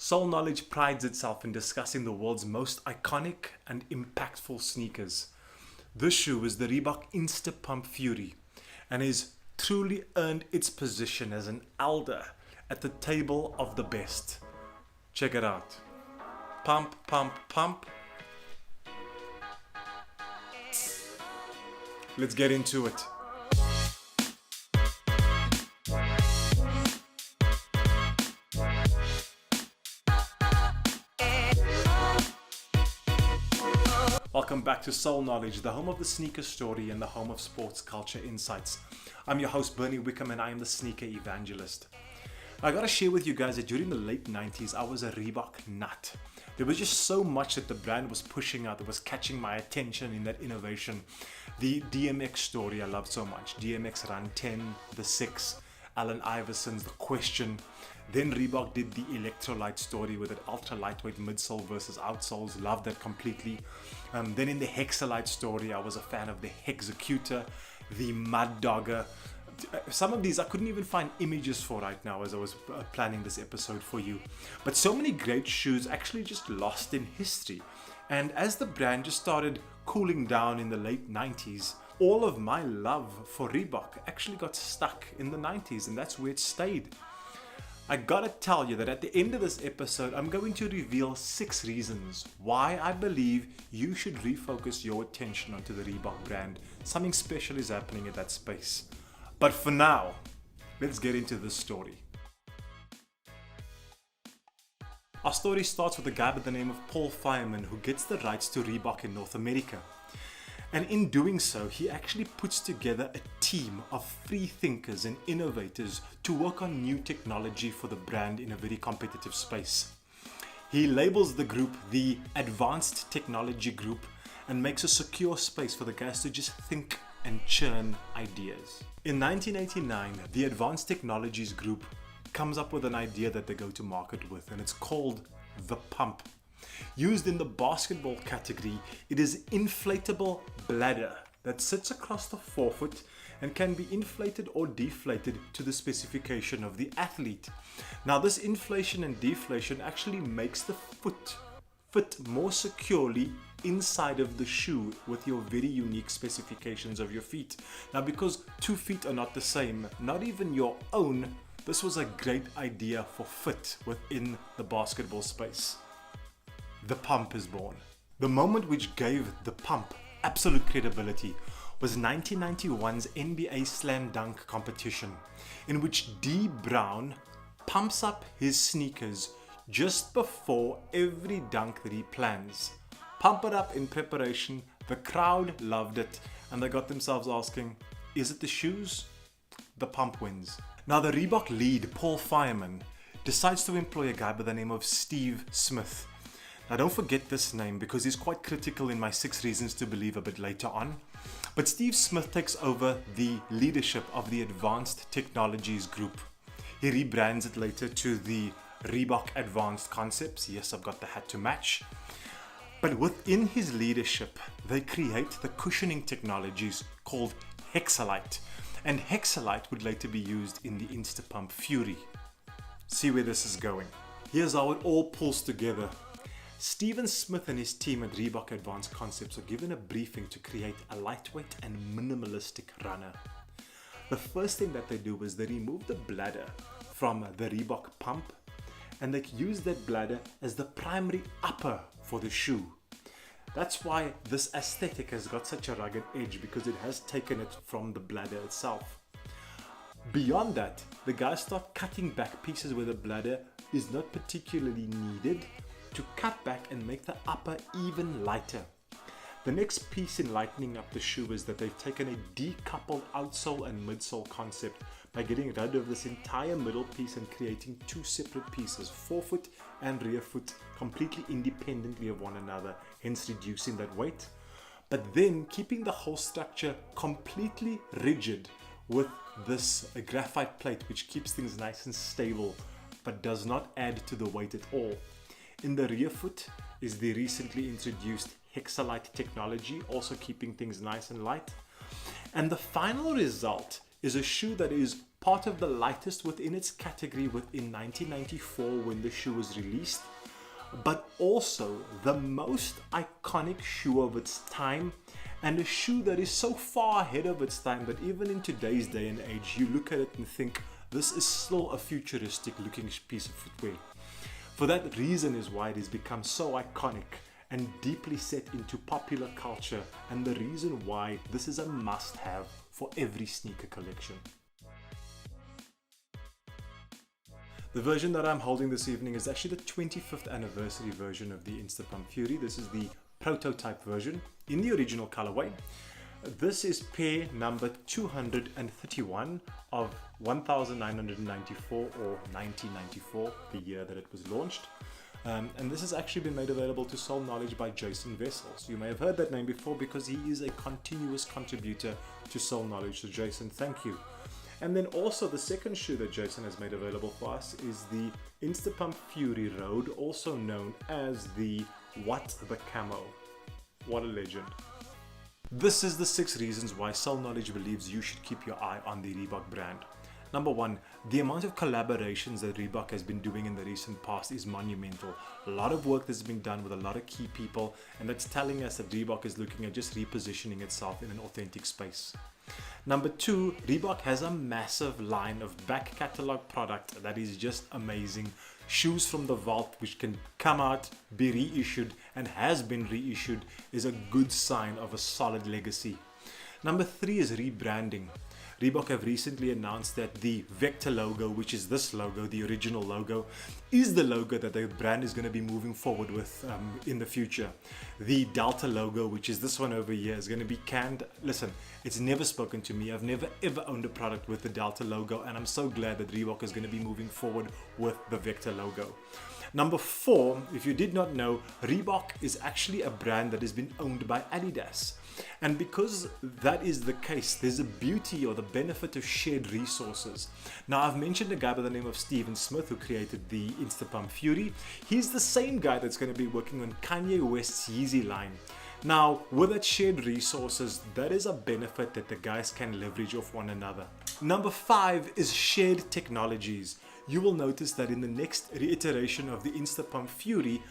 Soul Knowledge prides itself in discussing the world's most iconic and impactful sneakers. This shoe is the Reebok InstaPump Fury and has truly earned its position as an elder at the table of the best. Check it out. Pump, pump, pump. Let's get into it. Welcome back to Soul Knowledge, the home of the sneaker story and the home of sports culture insights. I'm your host Bernie Wickham and I am the sneaker evangelist. I gotta share with you guys that during the late 90s I was a Reebok nut. There was just so much that the brand was pushing out that was catching my attention in that innovation. The DMX story I loved so much. DMX Run 10, The 6, Allen Iverson's The Question. Then Reebok did the electrolyte story with an ultra lightweight midsole versus outsoles. Loved that completely. Then in the hexalite story, I was a fan of the Hexecutor, the Mud Dogger. Some of these I couldn't even find images for right now as I was planning this episode for you. But so many great shoes actually just lost in history. And as the brand just started cooling down in the late 90s, all of my love for Reebok actually got stuck in the 90s, and that's where it stayed. I gotta tell you that at the end of this episode, I'm going to reveal 6 reasons why I believe you should refocus your attention onto the Reebok brand. Something special is happening in that space. But for now, let's get into this story. Our story starts with a guy by the name of Paul Fireman who gets the rights to Reebok in North America. And in doing so, he actually puts together a team of free thinkers and innovators to work on new technology for the brand in a very competitive space. He labels the group the Advanced Technology Group and makes a secure space for the guys to just think and churn ideas. In 1989, the Advanced Technologies Group comes up with an idea that they go to market with, and it's called the Pump. Used in the basketball category, it is inflatable bladder that sits across the forefoot and can be inflated or deflated to the specification of the athlete. Now this inflation and deflation actually makes the foot fit more securely inside of the shoe with your very unique specifications of your feet. Now because 2 feet are not the same, not even your own, this was a great idea for fit within the basketball space. The Pump is born. The moment which gave the Pump absolute credibility was 1991's NBA Slam Dunk competition, in which D. Brown pumps up his sneakers just before every dunk that he plans. Pump it up in preparation, the crowd loved it, and they got themselves asking, is it the shoes? The Pump wins. Now the Reebok lead, Paul Fireman, decides to employ a guy by the name of Steve Smith. Now don't forget this name because he's quite critical in my 6 reasons to believe a bit later on. But Steve Smith takes over the leadership of the Advanced Technologies Group. He rebrands it later to the Reebok Advanced Concepts. Yes, I've got the hat to match. But within his leadership, they create the cushioning technologies called hexalite. And hexalite would later be used in the InstaPump Fury. See where this is going. Here's how it all pulls together. Steven Smith and his team at Reebok Advanced Concepts are given a briefing to create a lightweight and minimalistic runner. The first thing that they do is they remove the bladder from the Reebok Pump and they use that bladder as the primary upper for the shoe. That's why this aesthetic has got such a rugged edge, because it has taken it from the bladder itself. Beyond that, the guys start cutting back pieces where the bladder is not particularly needed to cut back and make the upper even lighter. The next piece in lightening up the shoe is that they've taken a decoupled outsole and midsole concept by getting rid of this entire middle piece and creating 2 separate pieces, forefoot and rear foot, completely independently of one another, hence reducing that weight. But then keeping the whole structure completely rigid with this graphite plate which keeps things nice and stable but does not add to the weight at all. In the rear foot is the recently introduced hexalite technology, also keeping things nice and light. And the final result is a shoe that is part of the lightest within its category within 1994 when the shoe was released, but also the most iconic shoe of its time, and a shoe that is so far ahead of its time that even in today's day and age you look at it and think this is still a futuristic looking piece of footwear. For that reason is why it has become so iconic and deeply set into popular culture, and the reason why this is a must-have for every sneaker collection. The version that I'm holding this evening is actually the 25th anniversary version of the InstaPump Fury. This is the prototype version in the original colorway. This is pair number 231 of 1994 or 1994, the year that it was launched. And this has actually been made available to Soul Knowledge by Jason Vessels. You may have heard that name before because he is a continuous contributor to Soul Knowledge. So Jason, thank you. And then also the second shoe that Jason has made available for us is the InstaPump Fury Road, also known as the What the Camo. What a legend. This is the 6 reasons why Soul Knowledge believes you should keep your eye on the Reebok brand. Number 1, the amount of collaborations that Reebok has been doing in the recent past is monumental. A lot of work that's been done with a lot of key people, and that's telling us that Reebok is looking at just repositioning itself in an authentic space. Number 2, Reebok has a massive line of back catalog product that is just amazing. Shoes from the vault which can come out, be reissued, and has been reissued is a good sign of a solid legacy. Number 3 is rebranding. Reebok have recently announced that the Vector logo, which is this logo, the original logo, is the logo that the brand is going to be moving forward with in the future. The Delta logo, which is this one over here, is going to be canned. Listen, it's never spoken to me. I've never ever owned a product with the Delta logo, and I'm so glad that Reebok is going to be moving forward with the Vector logo. Number 4, if you did not know, Reebok is actually a brand that has been owned by Adidas. And because that is the case, there's a beauty or the benefit of shared resources. Now, I've mentioned a guy by the name of Steven Smith who created the InstaPump Fury. He's the same guy that's going to be working on Kanye West's Yeezy line. Now, with that shared resources, that is a benefit that the guys can leverage off one another. Number 5 is shared technologies. You will notice that in the next reiteration of the InstaPump Fury,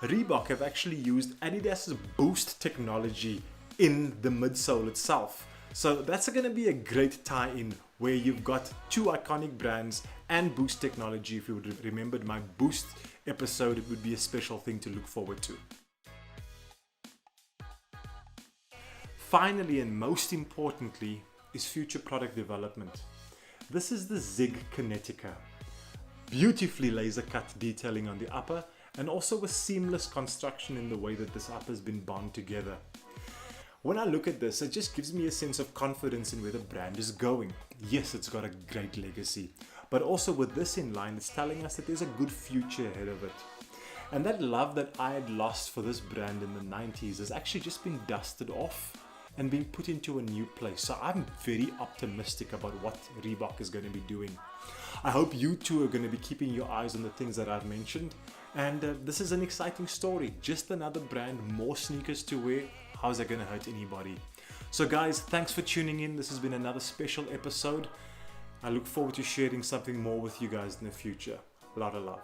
Reebok have actually used Adidas's Boost technology in the midsole itself. So that's going to be a great tie-in where you've got 2 iconic brands and Boost technology. If you would remembered my Boost episode, it would be a special thing to look forward to. Finally, and most importantly, is future product development. This is the Zig Kinetica. Beautifully laser cut detailing on the upper, and also a seamless construction in the way that this upper has been bound together. When I look at this, it just gives me a sense of confidence in where the brand is going. Yes, it's got a great legacy, but also with this in line, it's telling us that there's a good future ahead of it. And that love that I had lost for this brand in the 90s has actually just been dusted off and being put into a new place. So I'm very optimistic about what Reebok is going to be doing. I hope you too are going to be keeping your eyes on the things that I've mentioned. And this is an exciting story. Just another brand, more sneakers to wear. How's that going to hurt anybody? So guys, thanks for tuning in. This has been another special episode. I look forward to sharing something more with you guys in the future. A lot of love.